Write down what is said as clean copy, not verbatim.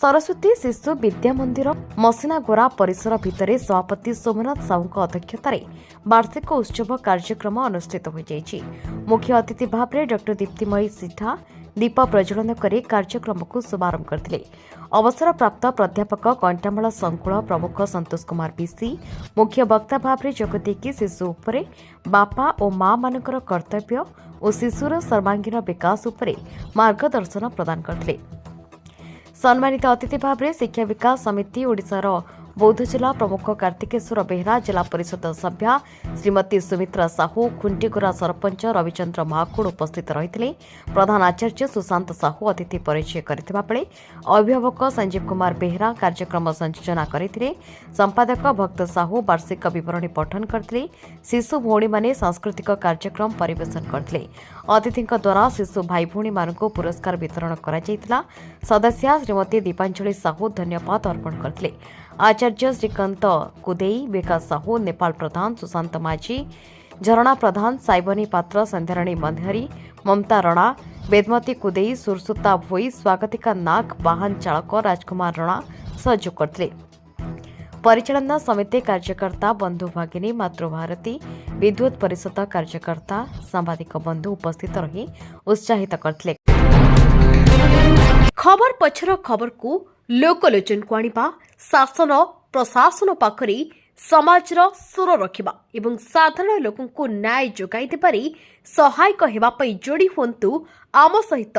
सरस्वती शिशु विद्या मंदिर मसिनागोरा परिसर भितर सभापति सोमनाथ साहू अध्यक्षतार वार्षिक उत्सव कार्यक्रम अनुष्ठित हो जाइछि। मुख्य अतिथि भाव में डॉ दीप्तिमयी सिद्धा दीप प्रज्वलन कर कार्यक्रम को शुभारंभ करते। अवसर प्राप्त प्राध्यापक कंटामाल संकुल प्रमुख संतोष कुमार बीसी मुख्य वक्ता भाव में जोगदेकी शिशु उपरे बापा और माँ मानकर कर्तव्य और शिशुर सर्वांगीन विकास उपरे मार्गदर्शन प्रदान करते। सम्मानित अतिथि भाव में शिक्षा विकास समिति ओडिशार बौद्ध जिला प्रमुख कार्तिकेश्वर बेहरा, जिला परिषद सभ्या श्रीमती सुमित्रा साहू, खुंटीगोरा सरपंच रविचंद्र महाकुड़ उपस्थित रही। प्रधान आचार्य सुशांत साहू अतिथि परिचय करथिबा बेले अभिभावक संजीव कुमार बेहरा कार्यक्रम संयोजना करथिले। संपादक भक्त साहू वार्षिक विवरणी पठन करथिले। शिशु भौणी माने सांस्कृतिक कार्यक्रम परिवेशन करथिले। अतिथिंक द्वारा शिशु भाई भौणी मानक पुरस्कार वितरण करा जायतिला। सदस्या श्रीमती दीपांजलि साहू धन्यवाद अर्पण करथिले। आचार्य श्रीकांत कुदेई, विकास साहू, नेपाल प्रधान सुशांत माझी, झरणा प्रधान, साइबनी पात्र, संध्याराणी मंधारी, ममता रणा, वेदमती कुदेई, सुरसुता भोई, स्वागतिका नाग, वाहन चालक राजकुमार रणा सहयोग करथिले। परिचालना समिति कार्यकर्ता बंधु भगिनी, मातृभारती विद्युत परिषद कार्यकर्ता, सांबादिक बंधु उपस्थित रही उत्साहित करथिले। खबर पछर खबर को लोकलोचन को आनिबा, शासन प्रशासन पाखरे समाजर सुर रखिबा एवं साधारण लोकंकु न्याय जोगाई देबारे सहायक हेबा पई जोड़ी हुंतु आम सहित।